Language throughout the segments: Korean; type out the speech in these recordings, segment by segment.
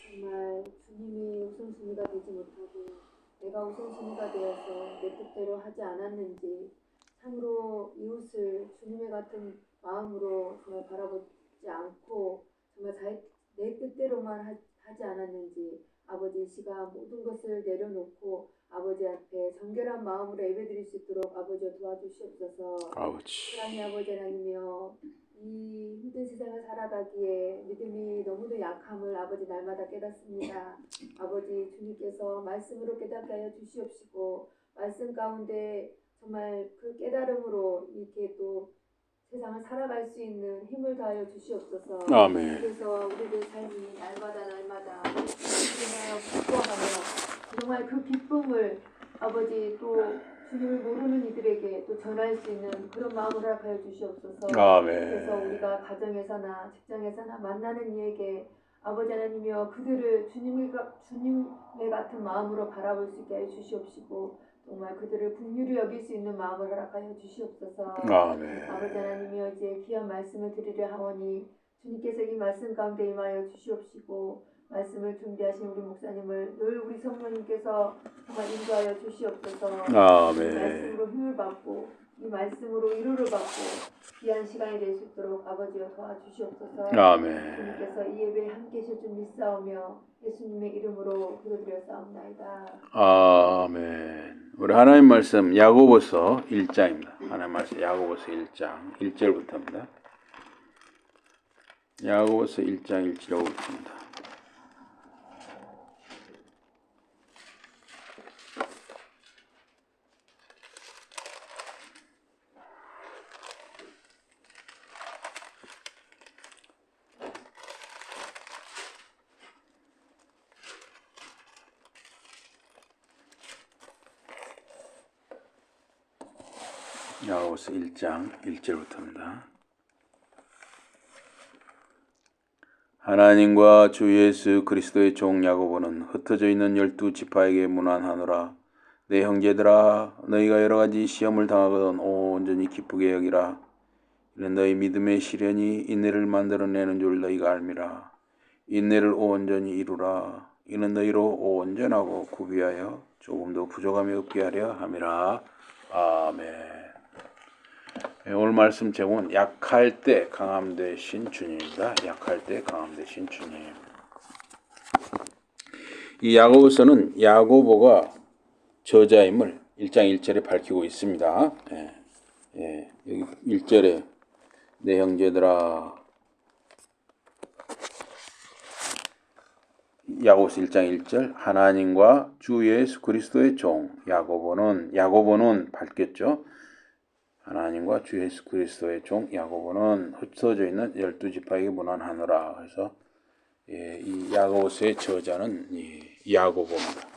정말 주님이 우선순위가 되지 못하고 내가 우선순위가 되어서 내 뜻대로 하지 않았는지, 참으로 이웃을 주님의 같은 마음으로 정말 바라보지 않고 정말 내 뜻대로만 하지 않았는지, 아버지 이 시간 모든 것을 내려놓고 아버지 앞에 정결한 마음으로 예배드릴 수 있도록 아버지여 도와주시옵소서. 아버지. 사랑의 아버지 하나님이여, 이 힘든 세상을 살아가기에 믿음이 너무도 약함을 아버지 날마다 깨닫습니다. 아버지 주님께서 말씀으로 깨닫게 하여 주시옵시고, 말씀 가운데 정말 그 깨달음으로 이렇게 또 세상을 살아갈 수 있는 힘을 다하여 주시옵소서. 아멘. 그래서 우리들 삶이 날마다 주님을 기뻐하며 정말 그 기쁨을 아버지 또 주님을 모르는 이들에게 또 전할 수 있는 그런 마음을 허락하여 주시옵소서. 아멘. 그래서 우리가 가정에서나 직장에서나 만나는 이에게 아버지 하나님이여 그들을 주님의 같은 마음으로 바라볼 수 있게 해 주시옵시고, 정말 그들을 긍휼히 여길 수 있는 마음을 허락하여 주시옵소서. 아멘. 아버지 하나님이여 이제 귀한 말씀을 드리려 하오니 주님께서 이 말씀 가운데 임하여 주시옵시고, 말씀을 준비하신 우리 목사님을 늘 우리 성령님께서 정말 인도하여 주시옵소서. 아멘. 이 말씀으로 힘을 받고 이 말씀으로 위로를 받고 귀한 시간이 될 수 있도록 아버지여 도와주시옵소서. 아멘. 주님께서 이 예배에 함께 하실 줄 믿사오며 예수님의 이름으로 기도드렸사옵나이다. 아멘. 우리 하나님 말씀 야고보서 1장입니다. 하나님 말씀 야고보서 1장 1절부터입니다. 야고보서 1장 1절부터입니다. 야고보서 1장 1절부터입니다. 하나님과 주 예수 그리스도의 종 야고보는 흩어져 있는 12지파에게 문안하노라. 내 형제들아, 너희가 여러 가지 시험을 당하거든 온전히 기쁘게 여기라. 이는 너희 믿음의 시련이 인내를 만들어내는 줄 너희가 알미라. 인내를 온전히 이루라. 이는 너희로 온전하고 구비하여 조금도 부족함이 없게 하려 함이라. 아멘. 오늘 말씀 제목은 약할 때 강함 되신 주님입니다. 약할 때 강함 되신 주님. 이 야고보서는 야고보가 저자임을 1장 1절에 밝히고 있습니다. 여기 1절에 내 형제들아, 야고보서 1장 1절 하나님과 주 예수 그리스도의 종 야고보는 밝혔죠. 하나님과 주 예수 그리스도의 종 야고보는 흩어져 있는 12지파에게 문안하노라. 그래서 이 야고보서의 저자는 야고보입니다.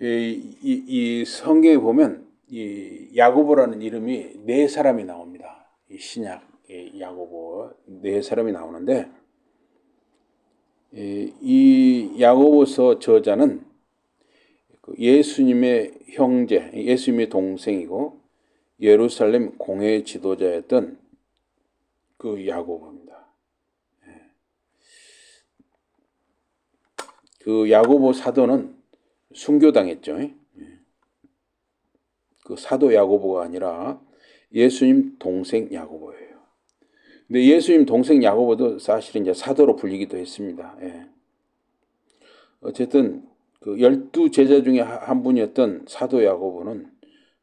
이 성경에 보면 이 야고보라는 이름이 4사람이 나옵니다. 이 신약 야고보 4사람이 나오는데, 이 야고보서 저자는 예수님의 형제, 예수님의 동생이고 예루살렘 공회 지도자였던 그 야고보입니다. 그 야고보 사도는 순교당했죠. 그 사도 야고보가 아니라 예수님 동생 야고보예요. 근데 예수님 동생 야고보도 사실은 이제 사도로 불리기도 했습니다. 어쨌든 그 12제자 중에 한 분이었던 사도 야고보는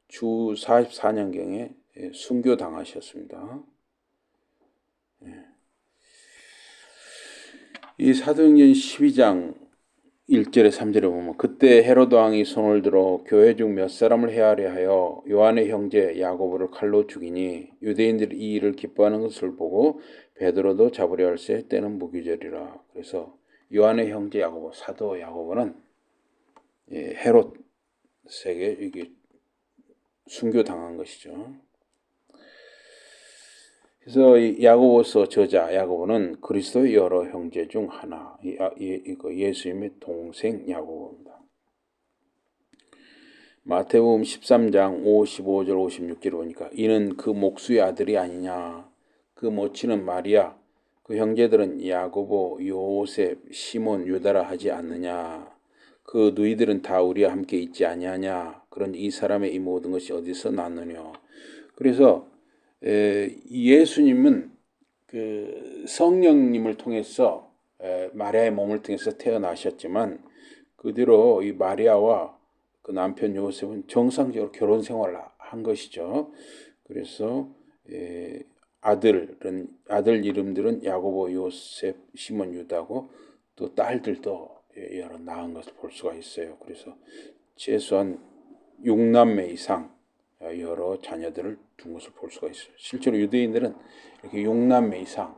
주 44년경에 순교당하셨습니다. 이 사도행전 12장 1절에 3절에 보면 그때 헤로드 왕이 손을 들어 교회 중 몇 사람을 해하려 하여 요한의 형제 야고보를 칼로 죽이니 유대인들이 이 일을 기뻐하는 것을 보고 베드로도 잡으려 할세 때는 무기절이라. 그래서 요한의 형제 야고보, 사도 야고보는 헤롯에게 이게 순교당한 것이죠. 그래서 이 야고보서 저자 야고보는 그리스도의 여러 형제 중 하나, 예수님의 동생 야고보입니다. 마태복음 13장 55절 56절 보니까 이는 그 목수의 아들이 아니냐, 그 모친은 마리아, 그 형제들은 야고보, 요셉, 시몬, 유다라 하지 않느냐? 그 너희들은 다 우리와 함께 있지 아니하냐? 그런 이 사람의 이 모든 것이 어디서 났느냐? 그래서 예수님은 그 성령님을 통해서 마리아의 몸을 통해서 태어나셨지만 그대로 이 마리아와 그 남편 요셉은 정상적으로 결혼 생활을 한 것이죠. 그래서 아들 이름들은 야고보, 요셉, 시몬, 유다고 또 딸들도 여러 낳은 것을 볼 수가 있어요. 그래서 최소한 6남매 이상 여러 자녀들을 둔 것을 볼 수가 있어요. 실제로 유대인들은 이렇게 6남매 이상,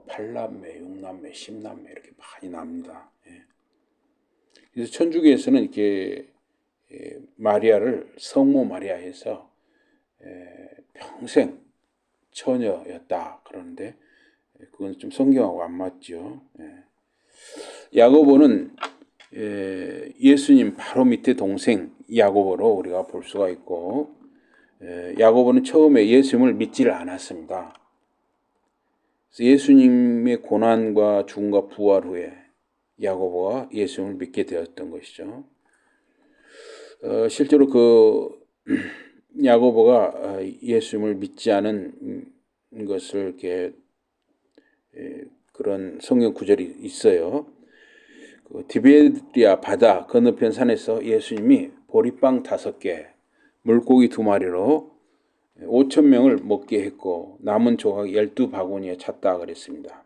8남매, 6남매, 10남매 이렇게 많이 납니다. 그래서 천주교에서는 이렇게 마리아를 성모 마리아 해서 평생 처녀였다 그러는데 그건 좀 성경하고 안 맞죠. 야고보는 예수님 바로 밑에 동생 야고보로 우리가 볼 수가 있고 야고보는 처음에 예수님을 믿지를 않았습니다. 예수님의 고난과 죽음과 부활 후에 야고보가 예수님을 믿게 되었던 것이죠. 실제로 그 야고보가 예수님을 믿지 않은 것을 이렇게 그런 성경 구절이 있어요. 그 디베리아 바다 건너편 산에서 예수님이 보리빵 5개, 물고기 2마리로 5,000명을 먹게 했고 남은 조각 12바구니에 찼다 그랬습니다.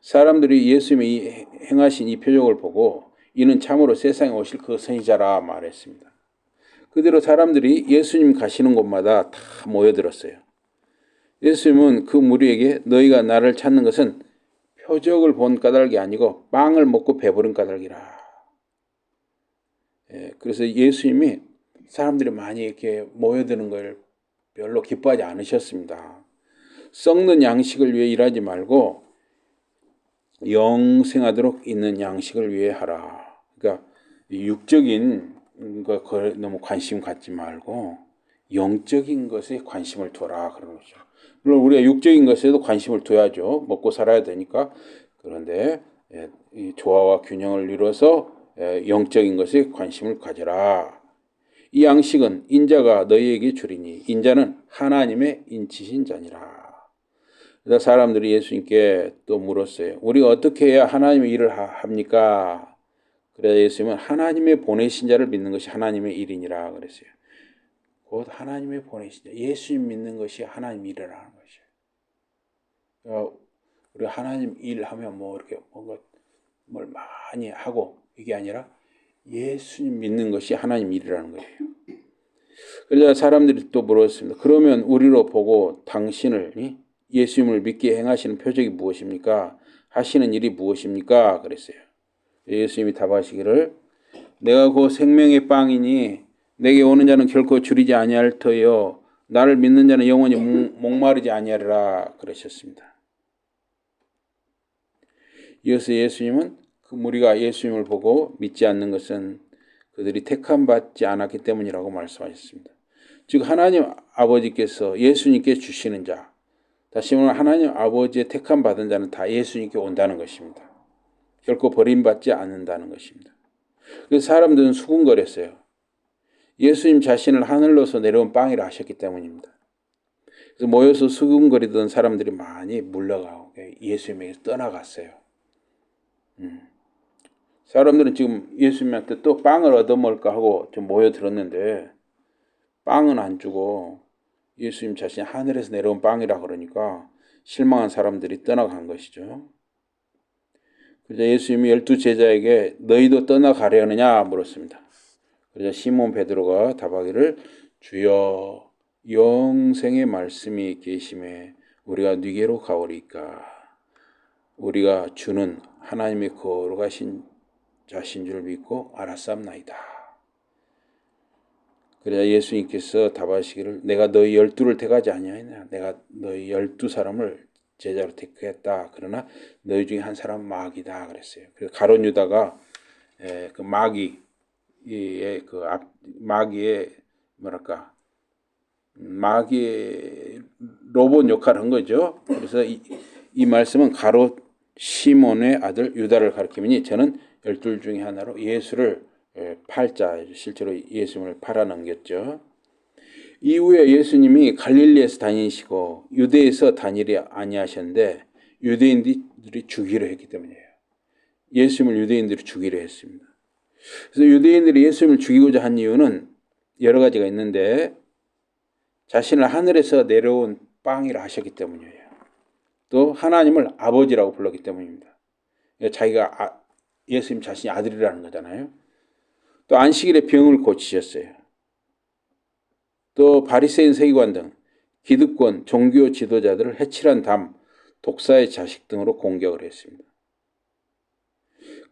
사람들이 예수님이 행하신 이 표적을 보고 이는 참으로 세상에 오실 그 선지자라 말했습니다. 그대로 사람들이 예수님 가시는 곳마다 다 모여들었어요. 예수님은 그 무리에게 너희가 나를 찾는 것은 표적을 본 까닭이 아니고 빵을 먹고 배부른 까닭이라. 그래서 예수님이 사람들이 많이 이렇게 모여드는 걸 별로 기뻐하지 않으셨습니다. 썩는 양식을 위해 일하지 말고 영생하도록 있는 양식을 위해 하라. 그러니까 육적인 거 너무 관심 갖지 말고 영적인 것에 관심을 둬라 그런 거죠. 물론 우리가 육적인 것에도 관심을 둬야죠. 먹고 살아야 되니까. 그런데 이 조화와 균형을 이루어서 영적인 것에 관심을 가져라. 이 양식은 인자가 너희에게 주리니 인자는 하나님의 인치신 자니라. 그래서 사람들이 예수님께 또 물었어요. 우리가 어떻게 해야 하나님의 일을 합니까? 그래서 예수님은 하나님의 보내신 자를 믿는 것이 하나님의 일이니라 그랬어요. 곧 하나님의 보내신 자, 예수님 믿는 것이 하나님 일을 하는 것이에요. 그러니까 우리가 하나님 일하면 뭐 이렇게 뭔가 뭘 많이 하고 이게 아니라 예수님 믿는 것이 하나님 일이라는 거예요. 그래서 사람들이 또 물었습니다. 그러면 우리로 보고 당신을 예수님을 믿게 행하시는 표적이 무엇입니까? 하시는 일이 무엇입니까? 그랬어요. 예수님이 답하시기를 내가 곧 생명의 빵이니 내게 오는 자는 결코 줄이지 아니할 터요 나를 믿는 자는 영원히 목마르지 아니하리라 그러셨습니다. 이어서 예수님은 그 무리가 예수님을 보고 믿지 않는 것은 그들이 택함받지 않았기 때문이라고 말씀하셨습니다. 즉 하나님 아버지께서 예수님께 주시는 자, 다시 말하면 하나님 아버지의 택함받은 자는 다 예수님께 온다는 것입니다. 결코 버림받지 않는다는 것입니다. 그래서 사람들은 수군거렸어요. 예수님 자신을 하늘로서 내려온 빵이라 하셨기 때문입니다. 그래서 모여서 수군거리던 사람들이 많이 물러가고 예수님에게서 떠나갔어요. 사람들은 지금 예수님한테 또 빵을 얻어먹을까 하고 좀 모여들었는데 빵은 안 주고 예수님 자신이 하늘에서 내려온 빵이라 그러니까 실망한 사람들이 떠나간 것이죠. 그래서 예수님이 12제자에게 너희도 떠나가려느냐 물었습니다. 그래서 시몬 베드로가 답하기를 주여 영생의 말씀이 계심에 우리가 네게로 가오리까. 우리가 주는 하나님의 거룩하신 자신 줄 믿고 알았사옵나이다. 그래야 예수님께서 답하시기를 내가 너희 12를 택하지 아니하였느냐. 내가 너희 12사람을 제자로 택했다. 그러나 너희 중에 한 사람은 마귀다 그랬어요. 그래서 가룟 유다가 그 마귀의 마귀의 로봇 역할을 한 거죠. 그래서 이 말씀은 가롯 시몬의 아들 유다를 가리키니 저는 12 중에 하나로 예수를 팔자, 실제로 예수님을 팔아넘겼죠. 이후에 예수님이 갈릴리에서 다니시고 유대에서 다니리 아니하셨는데 유대인들이 죽이려 했기 때문이에요. 예수님을 유대인들이 죽이려 했습니다. 그래서 유대인들이 예수님을 죽이고자 한 이유는 여러 가지가 있는데 자신을 하늘에서 내려온 빵이라 하셨기 때문이에요. 또 하나님을 아버지라고 불렀기 때문입니다. 자기가 예수님 자신이 아들이라는 거잖아요. 또 안식일에 병을 고치셨어요. 또 바리새인 세기관 등 기득권 종교 지도자들을 해칠한 다음 독사의 자식 등으로 공격을 했습니다.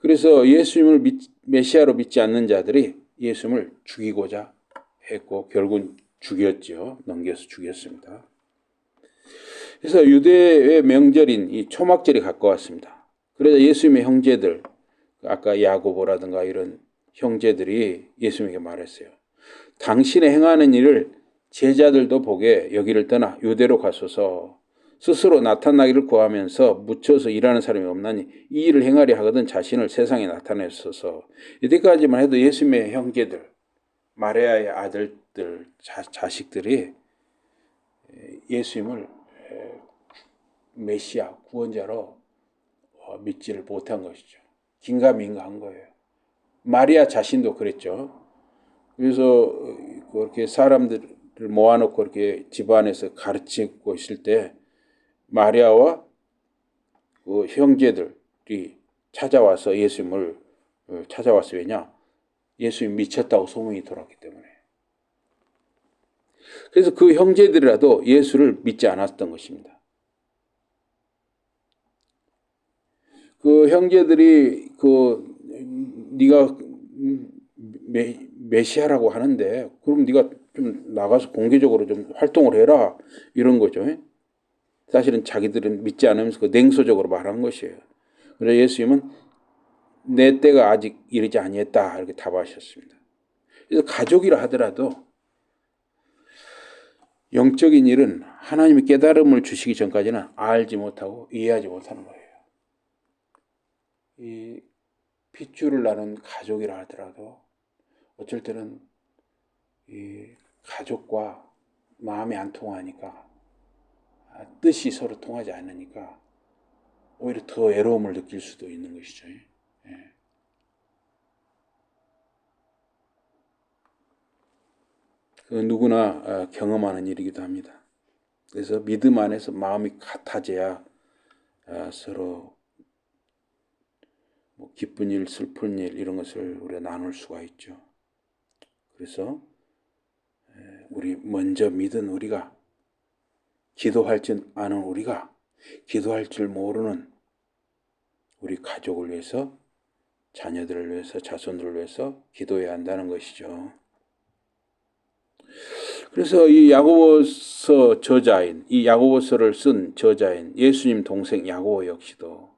그래서 예수님을 메시아로 믿지 않는 자들이 예수님을 죽이고자 했고 결국은 죽였죠. 넘겨서 죽였습니다. 그래서 유대의 명절인 이 초막절이 가까웠습니다. 그래서 예수님의 형제들, 아까 야고보라든가 이런 형제들이 예수님에게 말했어요. 당신의 행하는 일을 제자들도 보게 여기를 떠나 유대로 가소서. 스스로 나타나기를 구하면서 묻혀서 일하는 사람이 없나니 이 일을 행하려 하거든 자신을 세상에 나타내소서. 이때까지만 해도 예수님의 형제들, 마리아의 아들들, 자식들이 예수님을 메시아, 구원자로 믿지를 못한 것이죠. 긴가민가한 거예요. 마리아 자신도 그랬죠. 그래서 그렇게 사람들을 모아놓고 이렇게 집안에서 가르치고 있을 때 마리아와 그 형제들이 찾아와서 예수님을 찾아왔어요. 왜냐? 예수님 미쳤다고 소문이 돌았기 때문에. 그래서 그 형제들이라도 예수를 믿지 않았던 것입니다. 그 형제들이 네가 메시아라고 하는데 그럼 네가 좀 나가서 공개적으로 좀 활동을 해라 이런 거죠. 사실은 자기들은 믿지 않으면서 냉소적으로 말한 것이에요. 그래서 예수님은 내 때가 아직 이르지 아니했다 이렇게 답하셨습니다. 그래서 가족이라 하더라도 영적인 일은 하나님이 깨달음을 주시기 전까지는 알지 못하고 이해하지 못하는 거예요. 이 핏줄을 나눈 가족이라 하더라도 어쩔 때는 이 가족과 마음이 안 통하니까 뜻이 서로 통하지 않으니까 오히려 더 외로움을 느낄 수도 있는 것이죠. 예. 그 누구나 경험하는 일이기도 합니다. 그래서 믿음 안에서 마음이 같아져야 서로 뭐 기쁜 일, 슬픈 일 이런 것을 우리가 나눌 수가 있죠. 그래서 우리 먼저 믿은 우리가 기도할 줄 아는 우리가 기도할 줄 모르는 우리 가족을 위해서 자녀들을 위해서 자손들을 위해서 기도해야 한다는 것이죠. 그래서 이 야고보서 저자인 이 야고보서를 쓴 저자인 예수님 동생 야고보 역시도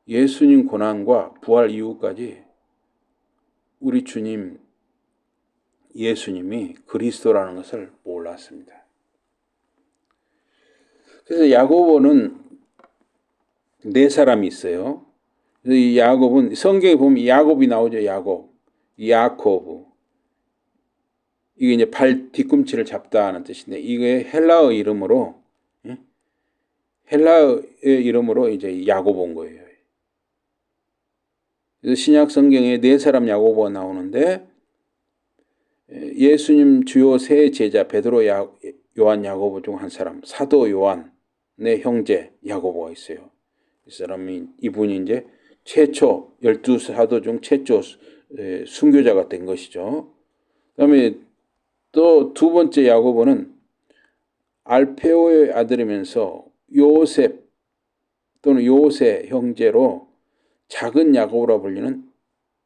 예수님 고난과 부활 이후까지 우리 주님 예수님이 그리스도라는 것을 몰랐습니다. 그래서 야고보는 네 사람이 있어요. 그래서 이 야곱은 성경에 보면 야곱이 나오죠. 야코브. 이게 이제 발 뒤꿈치를 잡다 하는 뜻인데 이게 헬라어의 이름으로 이제 야고보인 거예요. 그래서 신약 성경에 네 사람 야고보가 나오는데 예수님 주요 세 제자 베드로, 요한, 야고보 중 한 사람 사도 요한의 형제 야고보가 있어요. 이분이 이제 최초 12사도 중 최초 순교자가 된 것이죠. 그다음에 또 두 번째 야고보는 알페오의 아들이면서 요셉 또는 요세 형제로 작은 야고보라 불리는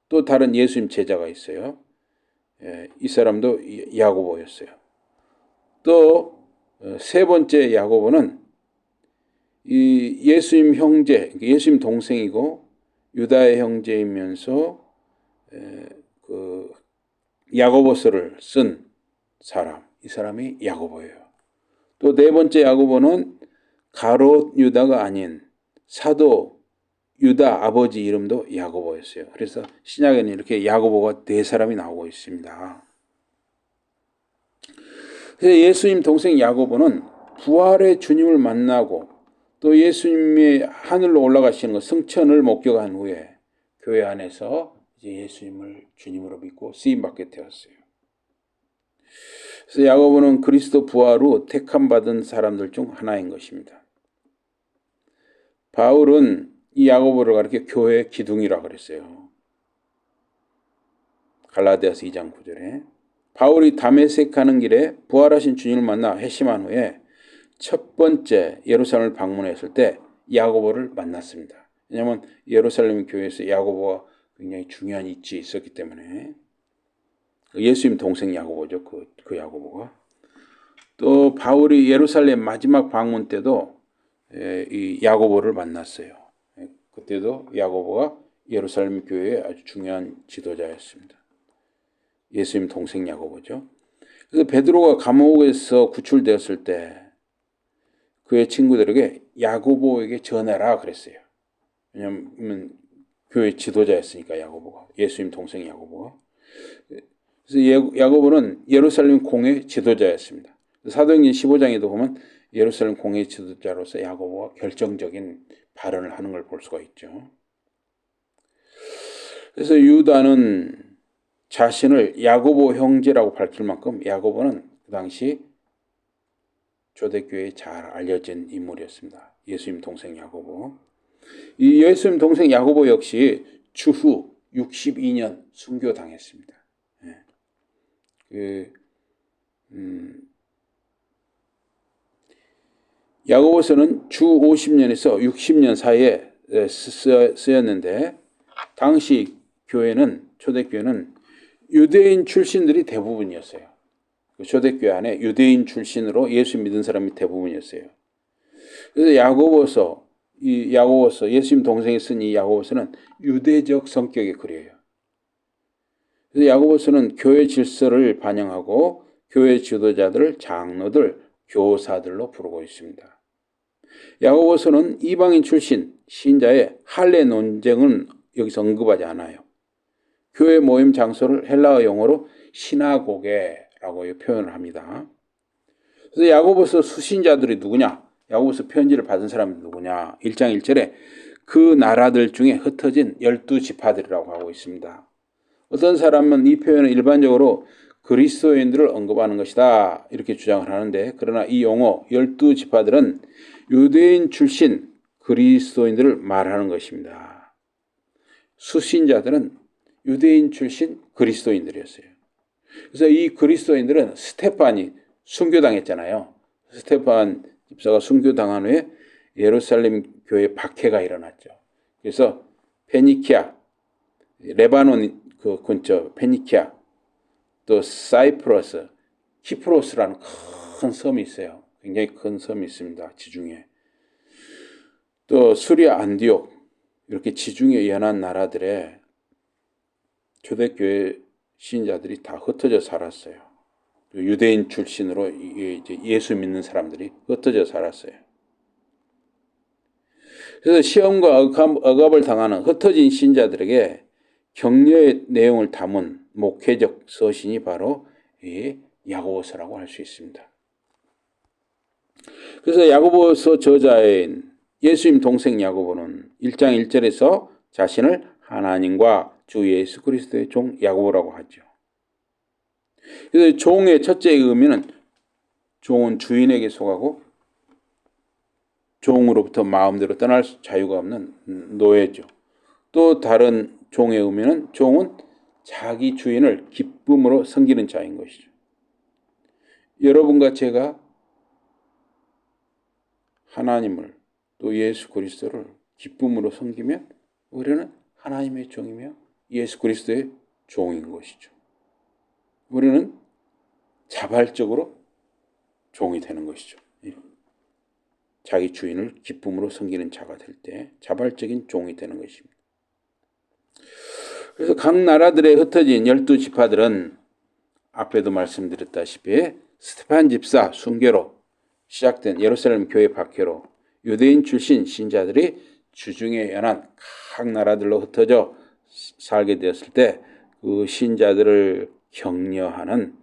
또 다른 예수님 제자가 있어요. 이 사람도 야고보였어요. 또 세 번째 야고보는 이 예수님 형제, 예수님 동생이고 유다의 형제이면서 그 야고보서를 쓴 사람, 이 사람이 야고보예요. 또 네 번째 야고보는 가롯 유다가 아닌 사도 유다 아버지 이름도 야고보였어요. 그래서 신약에는 이렇게 야고보가 네 사람이 나오고 있습니다. 그래서 예수님 동생 야고보는 부활의 주님을 만나고 또 예수님이 하늘로 올라가시는 것, 승천을 목격한 후에 교회 안에서 이제 예수님을 주님으로 믿고 쓰임받게 되었어요. 그래서 야고보는 그리스도 부활 후 택함받은 사람들 중 하나인 것입니다. 바울은 이 야고보를 가리켜 교회의 기둥이라고 그랬어요. 갈라디아서 2장 9절에 바울이 다메섹 가는 길에 부활하신 주님을 만나 회심한 후에 첫 번째 예루살렘을 방문했을 때 야고보를 만났습니다. 왜냐하면 예루살렘 교회에서 야고보가 굉장히 중요한 위치에 있었기 때문에 예수님 동생 야고보죠. 그 야고보가. 또 바울이 예루살렘 마지막 방문 때도 이 야고보를 만났어요. 그때도 야고보가 예루살렘 교회의 아주 중요한 지도자였습니다. 예수님 동생 야고보죠. 그래서 베드로가 감옥에서 구출되었을 때 그의 친구들에게 야고보에게 전해라 그랬어요. 왜냐하면 교회 지도자였으니까 야고보가. 예수님 동생 야고보가. 그래서 야고보는 예루살렘 공회 지도자였습니다. 사도행전 15장에도 보면 예루살렘 공회 지도자로서 야고보가 결정적인 발언을 하는 걸 볼 수가 있죠. 그래서 유다는 자신을 야고보 형제라고 밝힐 만큼 야고보는 그 당시 초대교회에 잘 알려진 인물이었습니다. 예수님 동생 야고보. 이 예수님 동생 야고보 역시 주후 62년 순교당했습니다. 야고보서는 주 50년에서 60년 사이에 쓰였는데 당시 교회는 초대교회는 유대인 출신들이 대부분이었어요. 초대교회 안에 유대인 출신으로 예수 믿은 사람이 대부분이었어요. 그래서 야고보서 예수님 동생이 쓴 이 야고보서는 유대적 성격의 글이에요. 그래서 야고보서는 교회 질서를 반영하고 교회 지도자들을 장로들, 교사들로 부르고 있습니다. 야고보서는 이방인 출신 신자의 할례 논쟁은 여기서 언급하지 않아요. 교회 모임 장소를 헬라어 용어로 시나고게라고 표현을 합니다. 그래서 야고보서 수신자들이 누구냐? 야고보서 편지를 받은 사람이 누구냐? 1장 1절에 그 나라들 중에 흩어진 12지파들이라고 하고 있습니다. 어떤 사람은 이 표현을 일반적으로 그리스도인들을 언급하는 것이다 이렇게 주장을 하는데 그러나 이 용어 12지파들은 유대인 출신 그리스도인들을 말하는 것입니다. 수신자들은 유대인 출신 그리스도인들이었어요. 그래서 이 그리스도인들은 스테판이 순교당했잖아요. 스테판 집사가 순교당한 후에 예루살렘 교회 박해가 일어났죠. 그래서 페니키아, 레바논 그 근처 페니키아, 또 사이프러스, 키프로스라는 큰 섬이 있어요. 굉장히 큰 섬이 있습니다. 지중해. 또 수리아 안디옥 이렇게 지중해 연안 나라들의 초대교회 신자들이 다 흩어져 살았어요. 유대인 출신으로 이제 예수 믿는 사람들이 흩어져 살았어요. 그래서 시험과 억압을 당하는 흩어진 신자들에게 격려의 내용을 담은 목회적 서신이 바로 이 야고보서라고 할 수 있습니다. 그래서 야고보서 저자인 예수님 동생 야고보는 1장 1절에서 자신을 하나님과 주 예수 그리스도의 종 야고보라고 하죠. 그래서 종의 첫째 의미는 종은 주인에게 속하고 종으로부터 마음대로 떠날 자유가 없는 노예죠. 또 다른 종의 의미는 종은 자기 주인을 기쁨으로 섬기는 자인 것이죠. 여러분과 제가 하나님을 또 예수 그리스도를 기쁨으로 섬기면 우리는 하나님의 종이며 예수 그리스도의 종인 것이죠. 우리는 자발적으로 종이 되는 것이죠. 자기 주인을 기쁨으로 섬기는 자가 될 때 자발적인 종이 되는 것입니다. 그래서 각 나라들에 흩어진 12지파들은 앞에도 말씀드렸다시피 스테판 집사 순교로 시작된 예루살렘 교회 박해로 유대인 출신 신자들이 주중에 연한 각 나라들로 흩어져 살게 되었을 때 그 신자들을 격려하는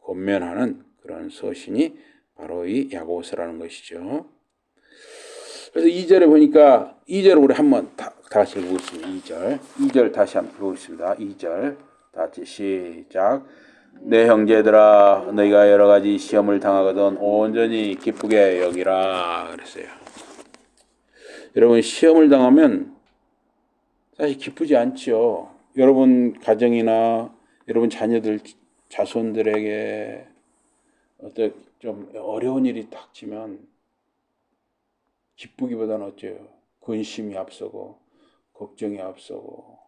권면하는 그런 서신이 바로 이 야고보서라는 것이죠. 그래서 2절에 보니까 2절 우리 한번 다 같이 읽어보겠습니다. 2절 다시 한번 읽어보겠습니다. 2절 다 같이 시작. 내 형제들아 너희가 여러 가지 시험을 당하거든 온전히 기쁘게 여기라 그랬어요. 여러분 시험을 당하면 사실 기쁘지 않죠. 여러분 가정이나 여러분 자녀들 자손들에게 어떤 좀 어려운 일이 닥치면 기쁘기보다는 어째요? 근심이 앞서고 걱정이 앞서고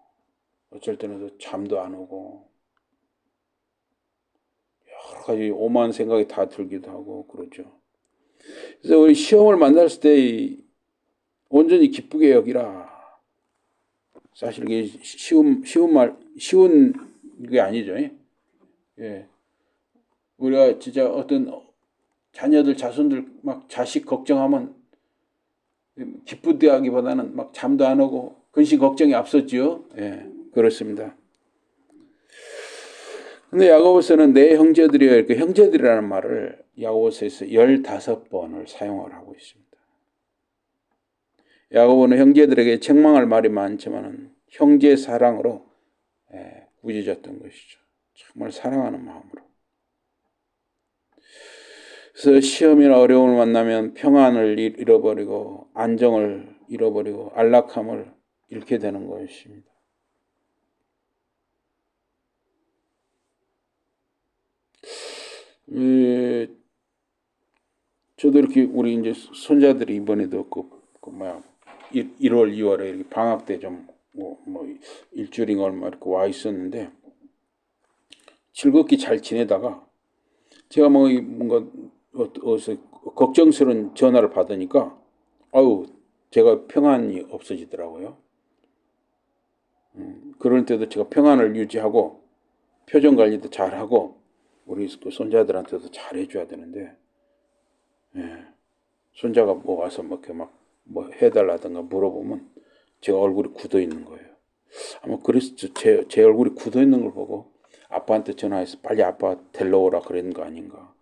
어쩔 때는 잠도 안 오고 여러 가지 오만 생각이 다 들기도 하고 그러죠. 그래서 우리 시험을 만났을 때 온전히 기쁘게 여기라. 사실 이게 쉬운 게 아니죠. 예. 우리가 진짜 어떤 자녀들 자손들 막 자식 걱정하면 기쁘다기보다는 막 잠도 안 오고 근심 걱정이 앞섰죠. 예, 그렇습니다. 근데 야고보서는 내 형제들이여 이렇게 형제들이라는 말을 야고보서에서 15번을 사용을 하고 있습니다. 야고보는 형제들에게 책망할 말이 많지만 형제 사랑으로 꾸짖었던 것이죠. 정말 사랑하는 마음으로. 그래서 시험이나 어려움을 만나면 평안을 잃어버리고 안정을 잃어버리고 안락함을 잃게 되는 것입니다. 저도 이렇게 우리 이제 손자들이 이번에도 1월, 2월에 이렇게 방학 때 좀 일주일인가 얼마 이렇게 와 있었는데 즐겁게 잘 지내다가 제가 뭔가 어디서 걱정스러운 전화를 받으니까 제가 평안이 없어지더라고요. 그럴 때도 제가 평안을 유지하고 표정 관리도 잘하고 우리 그 손자들한테도 잘 해줘야 되는데 손자가 와서 뭐 해달라든가 물어보면 제 얼굴이 굳어 있는 거예요. 아마 그래서 제 얼굴이 굳어 있는 걸 보고 아빠한테 전화해서 빨리 아빠 데리러 오라 그랬는 거 아닌가.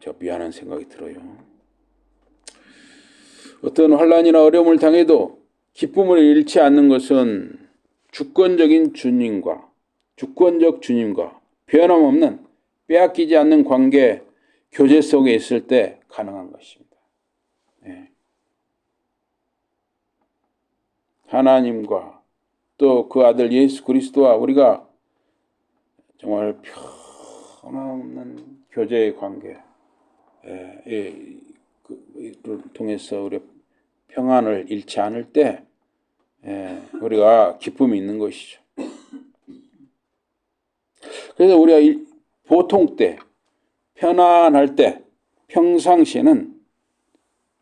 제가 미안한 생각이 들어요. 어떤 환난이나 어려움을 당해도 기쁨을 잃지 않는 것은 주권적 주님과 변함없는 빼앗기지 않는 관계, 교제 속에 있을 때 가능한 것입니다. 하나님과 또 그 아들 예수 그리스도와 우리가 정말 변함없는 교제의 관계를 통해서 우리 평안을 잃지 않을 때 우리가 기쁨이 있는 것이죠. 그래서 우리가 보통 때, 편안할 때, 평상시에는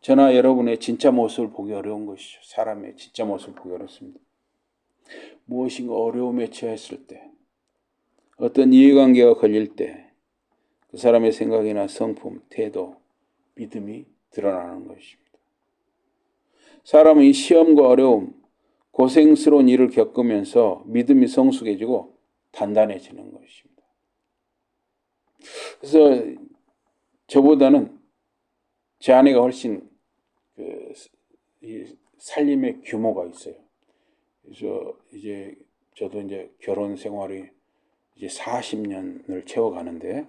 저나 여러분의 진짜 모습을 보기 어려운 것이죠. 사람의 진짜 모습을 보기 어렵습니다. 무엇인가 어려움에 처했을 때, 어떤 이해관계가 걸릴 때, 그 사람의 생각이나 성품, 태도, 믿음이 드러나는 것입니다. 사람은 이 시험과 어려움, 고생스러운 일을 겪으면서 믿음이 성숙해지고 단단해지는 것입니다. 그래서 저보다는 제 아내가 훨씬 살림의 규모가 있어요. 그래서 이제 저도 이제 결혼 생활이 이제 40년을 채워가는데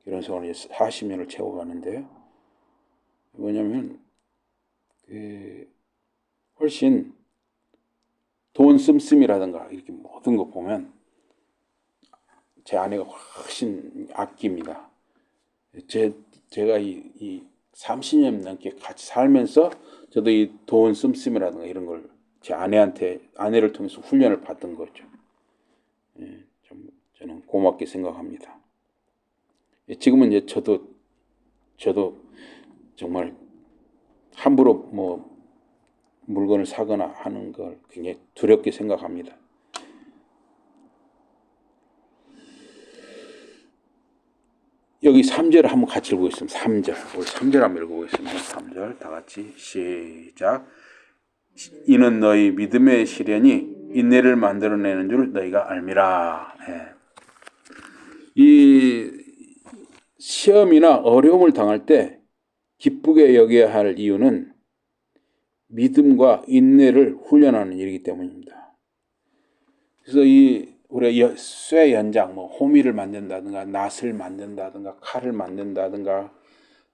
결혼 생활이 40년을 채워가는데 뭐냐면 훨씬 돈 씀씀이라든가 이렇게 모든 거 보면 제 아내가 훨씬 아낍니다. 제가 이 30년 넘게 같이 살면서 저도 이 돈 씀씀이라든가 이런 걸 제 아내를 통해서 훈련을 받은 거죠. 저는 고맙게 생각합니다. 지금은 이제 저도 정말 함부로 물건을 사거나 하는 걸 굉장히 두렵게 생각합니다. 여기 3절 한번 같이 읽어보겠습니다. 3절. 우리 3절 한번 읽어보겠습니다. 3절 다 같이 시작. 이는 너희 믿음의 시련이 인내를 만들어내는 줄 너희가 알미라. 예. 이 시험이나 어려움을 당할 때 기쁘게 여겨야 할 이유는 믿음과 인내를 훈련하는 일이기 때문입니다. 그래서 우리가 쇠 연장, 호미를 만든다든가, 낫을 만든다든가, 칼을 만든다든가,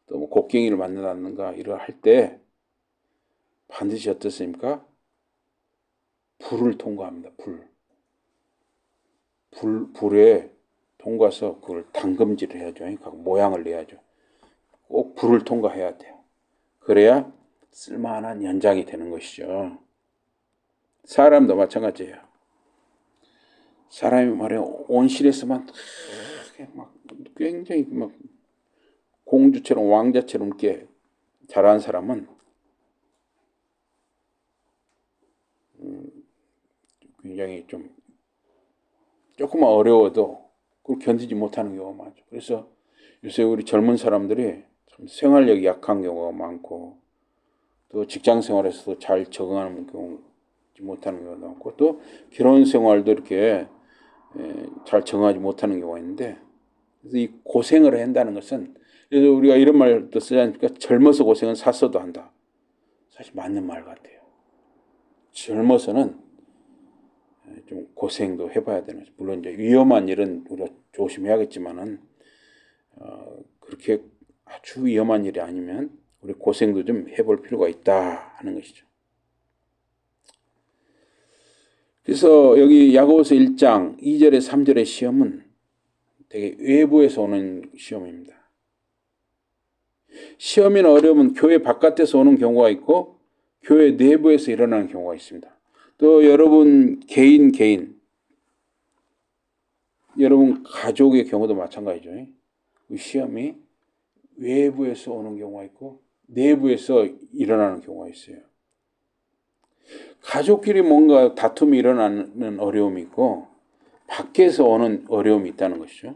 또 곡괭이를 만든다든가, 이러 할 때 반드시 어떻습니까? 불을 통과합니다. 불에 통과해서 그걸 담금질을 해야죠. 각 모양을 내야죠. 꼭 불을 통과해야 돼요. 그래야 쓸만한 연장이 되는 것이죠. 사람도 마찬가지예요. 사람이 말이야 온실에서만 막 굉장히 막 공주처럼 왕자처럼 이렇게 자란 사람은 굉장히 좀 조금만 어려워도 그걸 견디지 못하는 경우가 많죠. 그래서 요새 우리 젊은 사람들이 참 생활력이 약한 경우가 많고 또 직장 생활에서도 잘 적응하는 경우 못하는 경우도 많고 또 결혼 생활도 이렇게 잘 정하지 못하는 경우가 있는데 그래서 이 고생을 한다는 것은 그래서 우리가 이런 말도 쓰지 않습니까? 젊어서 고생은 샀어도 한다. 사실 맞는 말 같아요. 젊어서는 좀 고생도 해봐야 되는 거죠. 물론 이제 위험한 일은 우리가 조심해야겠지만은 그렇게 아주 위험한 일이 아니면 우리 고생도 좀 해볼 필요가 있다 하는 것이죠. 그래서 여기 야고보서 1장 2절에 3절의 시험은 되게 외부에서 오는 시험입니다. 시험이나 어려움은 교회 바깥에서 오는 경우가 있고 교회 내부에서 일어나는 경우가 있습니다. 또 여러분 개인 여러분 가족의 경우도 마찬가지죠. 시험이 외부에서 오는 경우가 있고 내부에서 일어나는 경우가 있어요. 가족끼리 뭔가 다툼이 일어나는 어려움이 있고 밖에서 오는 어려움이 있다는 것이죠.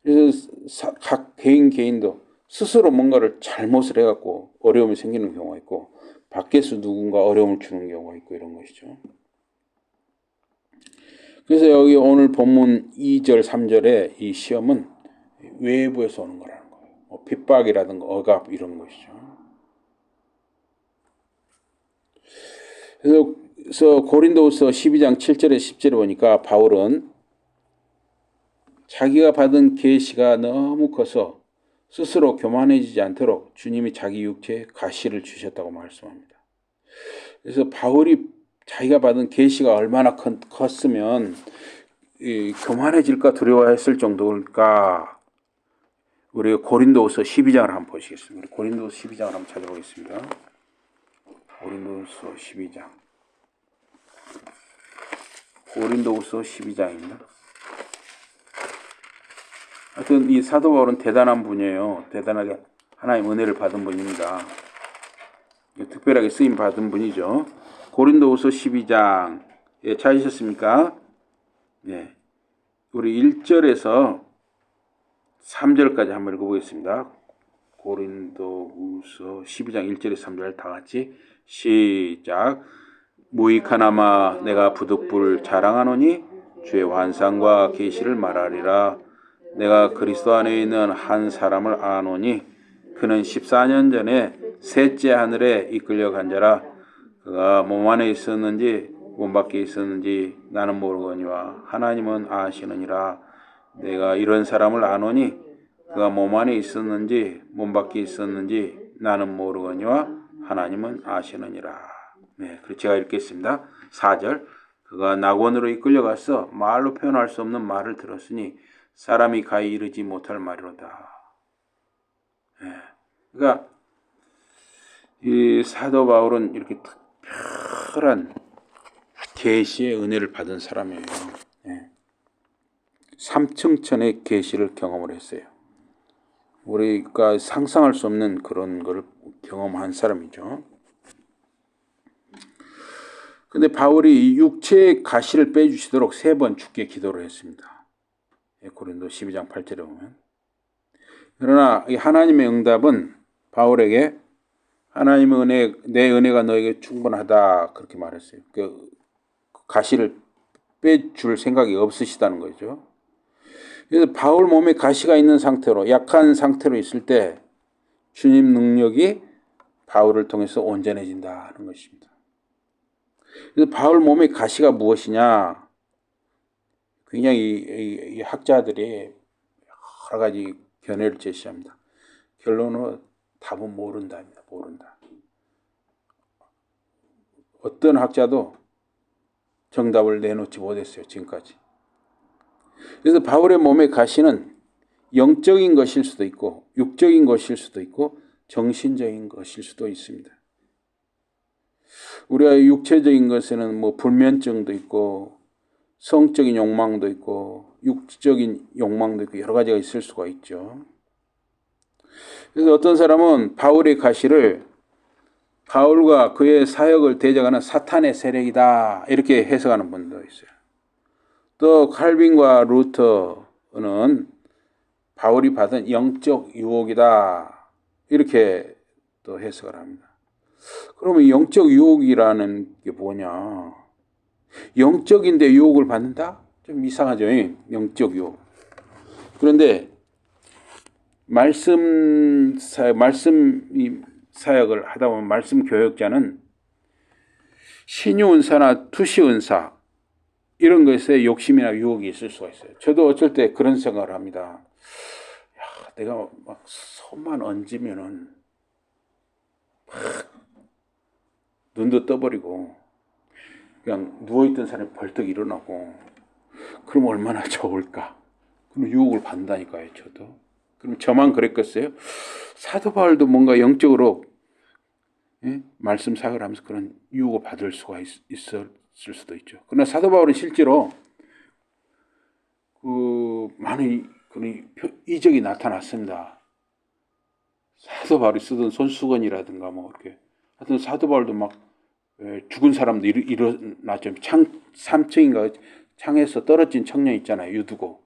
그래서 각 개인도 스스로 뭔가를 잘못을 해갖고 어려움이 생기는 경우가 있고 밖에서 누군가 어려움을 주는 경우가 있고 이런 것이죠. 그래서 여기 오늘 본문 2절 3절의 이 시험은 외부에서 오는 거라는 거예요. 핍박이라든가 억압 이런 것이죠. 그래서 고린도후서 12장 7절에 10절에 보니까 바울은 자기가 받은 계시가 너무 커서 스스로 교만해지지 않도록 주님이 자기 육체에 가시를 주셨다고 말씀합니다. 그래서 바울이 자기가 받은 계시가 얼마나 컸으면 교만해질까 두려워했을 정도일까? 우리 고린도후서 12장을 한번 보시겠습니다. 우리 고린도후서 12장을 한번 찾아보겠습니다. 고린도후서 12장. 고린도후서 12장입니다. 하여튼 이 사도 바울은 대단한 분이에요. 대단하게 하나님 은혜를 받은 분입니다. 특별하게 쓰임 받은 분이죠. 고린도후서 12장 찾으셨습니까? 네. 우리 1절에서 3절까지 한번 읽어보겠습니다. 고린도후서 12장 1절에서 3절 다 같이 시작. 무익하나마 내가 부득불 자랑하노니 주의 환상과 계시를 말하리라. 내가 그리스도 안에 있는 한 사람을 아노니 그는 14년 전에 셋째 하늘에 이끌려 간 자라. 그가 몸 안에 있었는지 몸 밖에 있었는지 나는 모르거니와 하나님은 아시느니라. 내가 이런 사람을 아노니 그가 몸 안에 있었는지 몸 밖에 있었는지 나는 모르거니와 하나님은 아시느니라. 네, 그리고 제가 읽겠습니다. 4절. 그가 낙원으로 이끌려가서 말로 표현할 수 없는 말을 들었으니 사람이 가히 이르지 못할 말이로다. 네. 그러니까 이 사도 바울은 이렇게 특별한 계시의 은혜를 받은 사람이에요. 네. 삼층천의 계시를 경험을 했어요. 우리가 상상할 수 없는 그런 걸 경험한 사람이죠. 근데 바울이 육체의 가시를 빼주시도록 3번 주께 기도를 했습니다. 고린도 12장 8절에 보면. 그러나 이 하나님의 응답은 바울에게 하나님의 은혜, 내 은혜가 너에게 충분하다 그렇게 말했어요. 그 가시를 빼줄 생각이 없으시다는 거죠. 그래서 바울 몸에 가시가 있는 상태로 약한 상태로 있을 때 주님 능력이 바울을 통해서 온전해진다는 것입니다. 그래서 바울 몸에 가시가 무엇이냐? 굉장히 이 학자들이 여러 가지 견해를 제시합니다. 결론은 답은 모른다입니다. 모른다. 어떤 학자도 정답을 내놓지 못했어요. 지금까지. 그래서 바울의 몸의 가시는 영적인 것일 수도 있고 육적인 것일 수도 있고 정신적인 것일 수도 있습니다. 우리가 육체적인 것에는 뭐 불면증도 있고 성적인 욕망도 있고 육적인 욕망도 있고 여러 가지가 있을 수가 있죠. 그래서 어떤 사람은 바울의 가시를 바울과 그의 사역을 대적하는 사탄의 세력이다 이렇게 해석하는 분도 있어요. 또 칼빈과 루터는 바울이 받은 영적 유혹이다 이렇게 또 해석을 합니다. 그러면 영적 유혹이라는 게 뭐냐? 영적인데 유혹을 받는다? 좀 이상하죠. 영적 유혹. 그런데 말씀 사역을 하다 보면 말씀 교역자는 신유 은사나 투시 은사 이런 것에 욕심이나 유혹이 있을 수가 있어요. 저도 어쩔 때 그런 생각을 합니다. 야, 내가 막 손만 얹으면은 막 눈도 떠버리고 그냥 누워있던 사람이 벌떡 일어나고 그럼 얼마나 좋을까? 그럼 유혹을 받는다니까요. 저도. 그럼 저만 그랬겠어요? 사도 바울도 뭔가 영적으로 말씀 사역을 하면서 그런 유혹을 받을 수가 있었을 수도 있죠. 그러나 사도 바울은 실제로 많은 그런 이적이 나타났습니다. 사도 바울이 쓰던 손수건이라든가 뭐 이렇게 하여튼 사도 바울도 막 죽은 사람도 일어났죠. 3층인가 창에서 떨어진 청년 있잖아요. 유두고.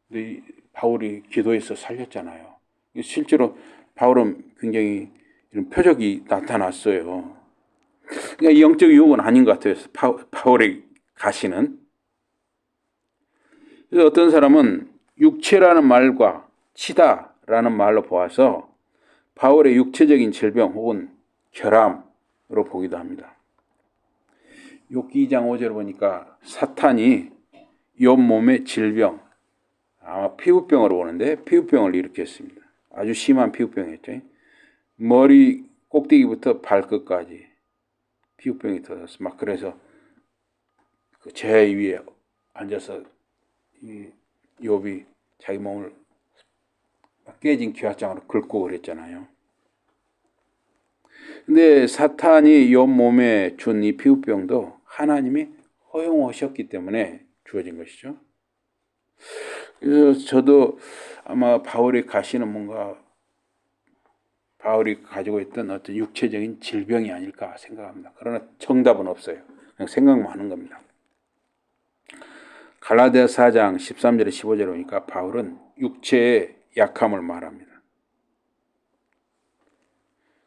근데 바울이 기도해서 살렸잖아요. 실제로 바울은 굉장히 이런 표적이 나타났어요. 그러니까 영적 유혹은 아닌 것 같아요. 바울의 가시는. 그래서 어떤 사람은 육체라는 말과 치다라는 말로 보아서 바울의 육체적인 질병 혹은 결함으로 보기도 합니다. 욥기 2장 5절 보니까 사탄이 욥 몸의 질병, 아마 피부병으로 보는데 피부병을 일으켰습니다. 아주 심한 피부병이었죠. 머리 꼭대기부터 발끝까지 피부병이 터졌어. 막 그래서 그 제 위에 앉아서 이 욥이 자기 몸을 깨진 기와장으로 긁고 그랬잖아요. 근데 사탄이 욥 몸에 준 이 피부병도 하나님이 허용하셨기 때문에 주어진 것이죠. 그래서 저도 아마 바울의 가시는 뭔가 바울이 가지고 있던 어떤 육체적인 질병이 아닐까 생각합니다. 그러나 정답은 없어요. 그냥 생각만 하는 겁니다. 갈라디아 4장 13절에 15절에 보니까 바울은 육체의 약함을 말합니다.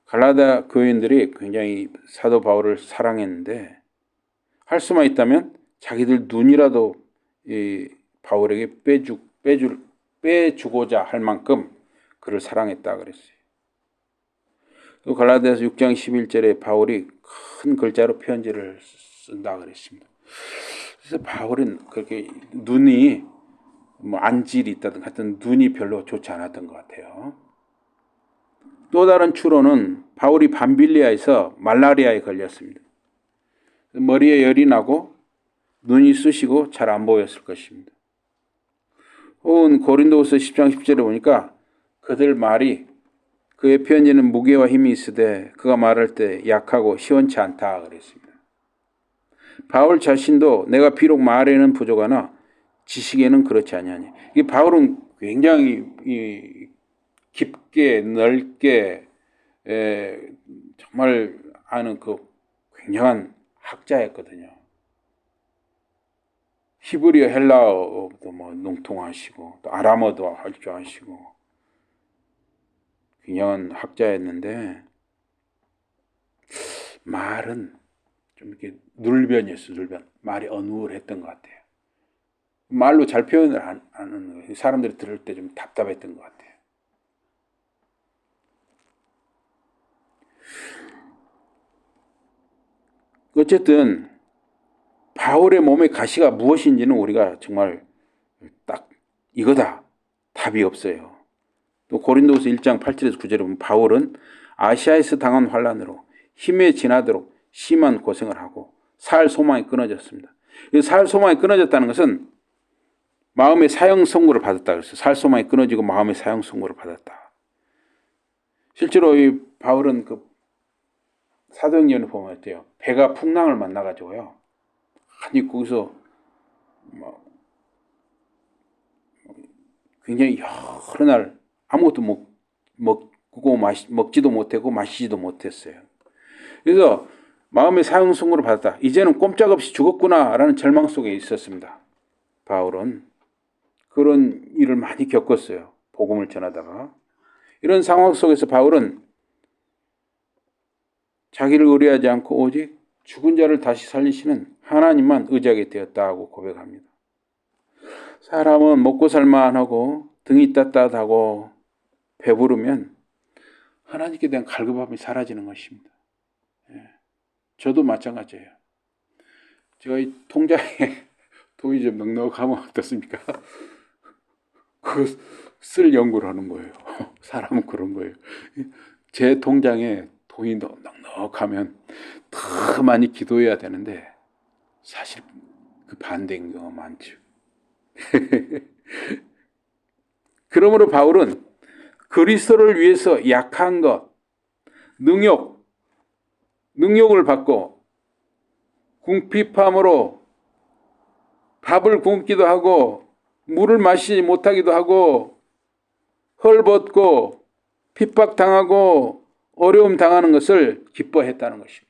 갈라디아 교인들이 굉장히 사도 바울을 사랑했는데 할 수만 있다면 자기들 눈이라도 이 바울에게 빼주고자 할 만큼 그를 사랑했다 그랬어요. 또 갈라디아서 6장 11절에 바울이 큰 글자로 편지를 쓴다 그랬습니다. 그래서 바울은 그렇게 눈이 뭐 안질이 있다든가 하여튼 눈이 별로 좋지 않았던 것 같아요. 또 다른 추론은 바울이 밤빌리아에서 말라리아에 걸렸습니다. 머리에 열이 나고 눈이 쑤시고 잘 안 보였을 것입니다. 혹은 고린도후서 10장 10절에 보니까 그들 말이 그의 편지는 무게와 힘이 있으되 그가 말할 때 약하고 시원치 않다 그랬습니다. 바울 자신도 내가 비록 말에는 부족하나 지식에는 그렇지 아니하니. 이 바울은 굉장히 깊게 넓게 정말 아는 그 굉장한 학자였거든요. 히브리어 헬라어도 뭐 능통하시고 또 아람어도 할 줄 아시고 굉장한 학자였는데 말은 좀 이렇게 눌변이었어. 눌변. 말이 어눌했던 것 같아요. 말로 잘 표현을 안 하는 거예요. 사람들이 들을 때 좀 답답했던 것 같아요. 어쨌든 바울의 몸의 가시가 무엇인지는 우리가 정말 딱 이거다. 답이 없어요. 또 고린도후서 1장 8절에서 9절에 보면 바울은 아시아에서 당한 환난으로 힘에 지나도록 심한 고생을 하고 살 소망이 끊어졌습니다. 살 소망이 끊어졌다는 것은 마음의 사형 선고를 받았다 그랬어요. 살 소망이 끊어지고 마음의 사형 선고를 받았다. 실제로 이 바울은 그 사도행전을 보면 어때요? 배가 풍랑을 만나가지고요. 아니 거기서 뭐 굉장히 여러 날 아무것도 먹고 먹지도 못하고 마시지도 못했어요. 그래서 마음의 사형 선고를 받았다. 이제는 꼼짝없이 죽었구나라는 절망 속에 있었습니다. 바울은 그런 일을 많이 겪었어요. 복음을 전하다가. 이런 상황 속에서 바울은 자기를 의뢰하지 않고 오직 죽은 자를 다시 살리시는 하나님만 의지하게 되었다고 고백합니다. 사람은 먹고 살만하고 등이 따뜻하고 배부르면 하나님께 대한 갈급함이 사라지는 것입니다. 저도 마찬가지예요. 제가 이 통장에 돈이 좀 넉넉하면 어떻습니까? 그거 쓸 연구를 하는 거예요. 사람은 그런 거예요. 제 통장에 돈이 넉넉하면 더 많이 기도해야 되는데 사실 그 반대인 경우가 많죠. 그러므로 바울은 그리스도를 위해서 약한 것, 능욕을 받고 궁핍함으로 밥을 굶기도 하고 물을 마시지 못하기도 하고 헐벗고 핍박당하고 어려움 당하는 것을 기뻐했다는 것입니다.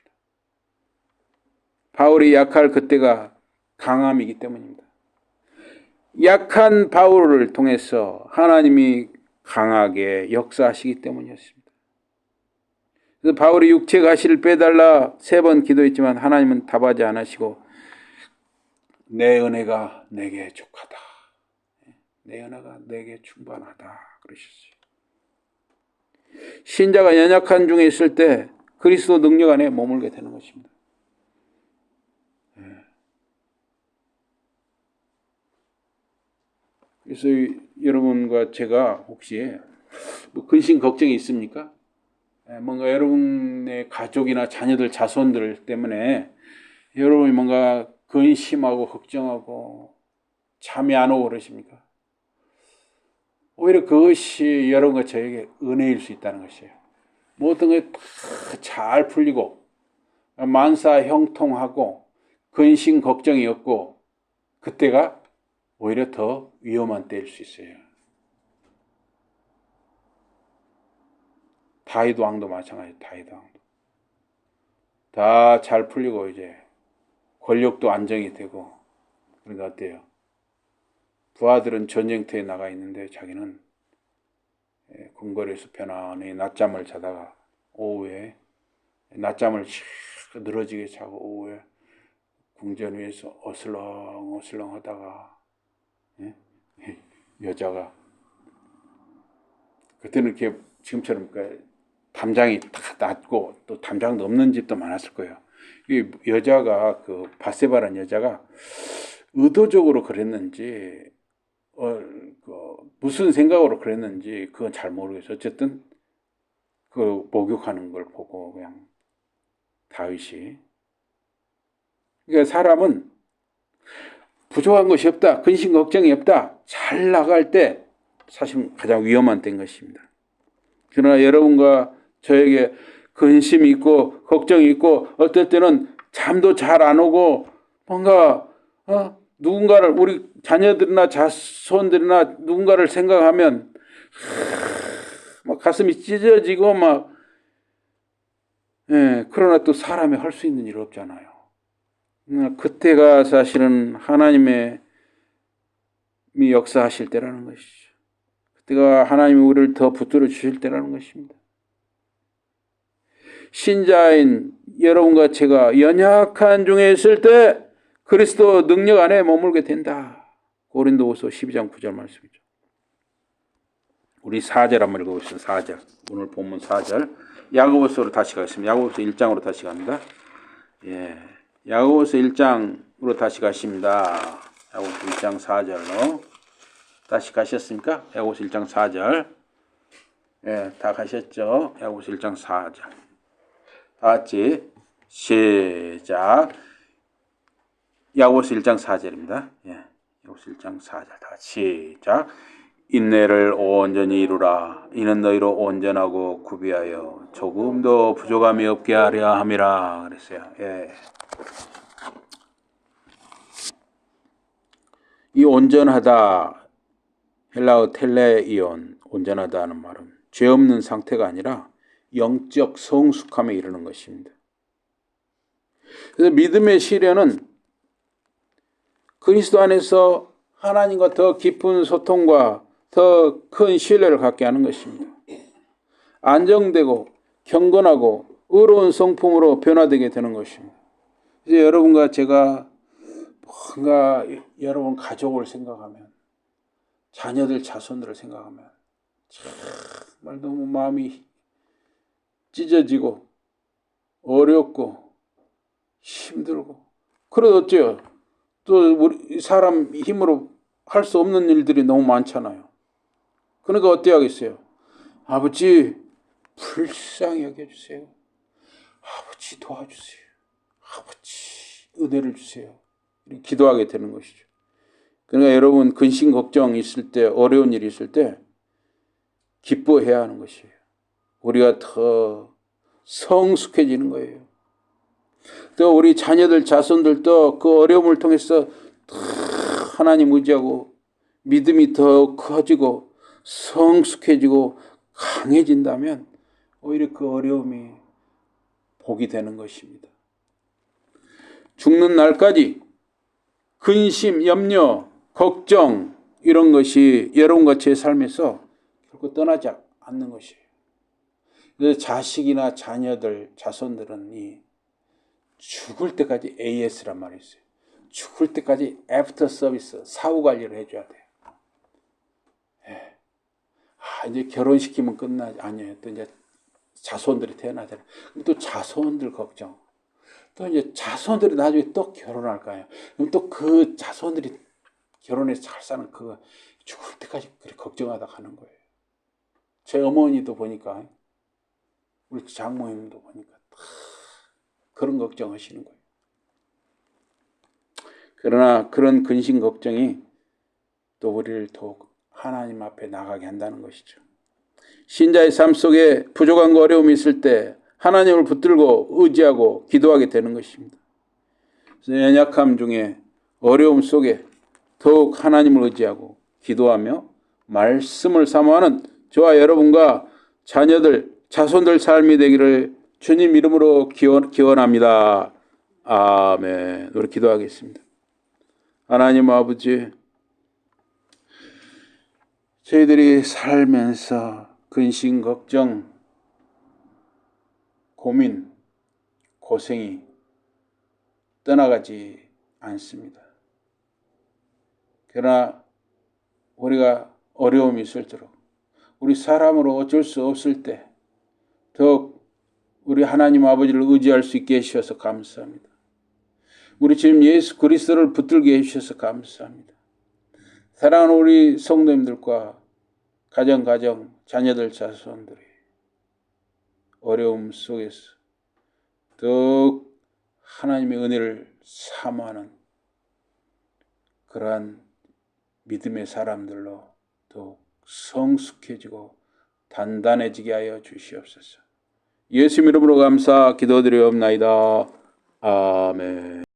바울이 약할 그때가 강함이기 때문입니다. 약한 바울을 통해서 하나님이 강하게 역사하시기 때문이었습니다. 그래서 바울이 육체 가시를 빼달라 3번 기도했지만 하나님은 답하지 않으시고 내 은혜가 내게 족하다. 내 은혜가 내게 충분하다. 그러셨어요. 신자가 연약한 중에 있을 때 그리스도 능력 안에 머물게 되는 것입니다. 그래서 여러분과 제가 혹시 뭐 근심 걱정이 있습니까? 뭔가 여러분의 가족이나 자녀들, 자손들 때문에 여러분이 뭔가 근심하고 걱정하고 잠이 안 오고 그러십니까? 오히려 그것이 여러분과 저에게 은혜일 수 있다는 것이에요. 모든 게 다 잘 풀리고 만사 형통하고 근심 걱정이 없고 그때가 오히려 더 위험한 때일 수 있어요. 다윗 왕도 마찬가지예요. 다윗 왕도 다 잘 풀리고 이제 권력도 안정이 되고 그러니까 어때요? 부하들은 전쟁터에 나가 있는데 자기는 궁궐에서 편안히 낮잠을 자다가 오후에 낮잠을 늘어지게 자고 오후에 궁전 위에서 어슬렁어슬렁 하다가 여자가 그때는 이렇게 지금처럼 담장이 다 낮고 또 담장도 없는 집도 많았을 거예요. 이 여자가 그 바세바라는 여자가 의도적으로 그랬는지 무슨 생각으로 그랬는지 그건 잘 모르겠어요. 어쨌든 그 목욕하는 걸 보고 그냥 다윗이 그러니까 사람은 부족한 것이 없다, 근심 걱정이 없다, 잘 나갈 때 사실 가장 위험한 때인 것입니다. 그러나 여러분과 저에게 근심이 있고 걱정이 있고 어떨 때는 잠도 잘 안 오고 뭔가 누군가를 우리 자녀들이나 자손들이나 누군가를 생각하면 막 가슴이 찢어지고 막 그러나 또 사람이 할 수 있는 일 없잖아요. 그때가 사실은 하나님의 역사하실 때라는 것이죠. 그때가 하나님이 우리를 더 붙들어 주실 때라는 것입니다. 신자인 여러분과 제가 연약한 중에 있을 때 그리스도 능력 안에 머물게 된다. 고린도후서 12장 9절 말씀이죠. 우리 4절 한번 읽어보겠습니다. 4절. 오늘 본문 4절. 야고보서로 다시 가겠습니다. 야고보서 1장으로 다시 갑니다. 예. 야고보서 1장으로 다시 가십니다. 야고보서 1장 4절로 다시 가셨습니까? 야고보서 1장 4절. 예, 다 가셨죠? 야고보서 1장 4절. 다 같이 시작. 야고보서 1장 4절입니다. 예. 야고보서 1장 4절. 다 같이 시작. 인내를 온전히 이루라. 이는 너희로 온전하고 구비하여 조금도 부족함이 없게 하려 함이라 그랬어요. 예. 이 온전하다, 헬라어 텔레이온, 온전하다는 말은 죄 없는 상태가 아니라 영적 성숙함에 이르는 것입니다. 그래서 믿음의 시련은 그리스도 안에서 하나님과 더 깊은 소통과 더 큰 신뢰를 갖게 하는 것입니다. 안정되고 경건하고 의로운 성품으로 변화되게 되는 것입니다. 이제 여러분과 제가 뭔가 여러분 가족을 생각하면, 자녀들 자손들을 생각하면 정말 너무 마음이 찢어지고 어렵고 힘들고, 그래도 어째요? 또 우리 사람 힘으로 할 수 없는 일들이 너무 많잖아요. 그러니까 어떻게 하겠어요? 아버지 불쌍히 여겨주세요. 아버지 도와주세요. 아버지 은혜를 주세요. 이렇게 기도하게 되는 것이죠. 그러니까 여러분 근심 걱정 있을 때, 어려운 일이 있을 때 기뻐해야 하는 것이에요. 우리가 더 성숙해지는 거예요. 또 우리 자녀들 자손들도 그 어려움을 통해서 더 하나님 의지하고 믿음이 더 커지고 성숙해지고 강해진다면 오히려 그 어려움이 복이 되는 것입니다. 죽는 날까지 근심, 염려, 걱정 이런 것이 여러분과 제 삶에서 결코 떠나지 않는 것이에요. 그래서 자식이나 자녀들, 자손들은 이 죽을 때까지 AS란 말이 있어요. 죽을 때까지 애프터 서비스, 사후 관리를 해줘야 돼요. 예. 이제 결혼시키면 끝나지 아니에요. 또 이제 자손들이 태어나잖아요. 또 자손들 걱정. 또 이제 자손들이 나중에 또 결혼할 거예요. 그럼 또 그 자손들이 결혼해서 잘 사는 그거 죽을 때까지 그렇게 걱정하다 가는 거예요. 제 어머니도 보니까, 우리 장모님도 보니까 그런 걱정하시는 거예요. 그러나 그런 근심 걱정이 또 우리를 더욱 하나님 앞에 나가게 한다는 것이죠. 신자의 삶 속에 부족함과 어려움이 있을 때 하나님을 붙들고 의지하고 기도하게 되는 것입니다. 그래서 연약함 중에 어려움 속에 더욱 하나님을 의지하고 기도하며 말씀을 사모하는 저와 여러분과 자녀들, 자손들 삶이 되기를 주님 이름으로 기원합니다. 아멘. 우리 기도하겠습니다. 하나님 아버지, 저희들이 살면서 근심, 걱정, 고민, 고생이 떠나가지 않습니다. 그러나 우리가 어려움이 있을수록, 우리 사람으로 어쩔 수 없을 때 더욱 우리 하나님 아버지를 의지할 수 있게 해주셔서 감사합니다. 우리 주님 예수 그리스도를 붙들게 해주셔서 감사합니다. 사랑하는 우리 성도님들과 가정, 자녀들, 자손들이 어려움 속에서 더욱 하나님의 은혜를 사모하는 그러한 믿음의 사람들로 더욱 성숙해지고 단단해지게 하여 주시옵소서. 예수 이름으로 감사 기도드리옵나이다. 아멘.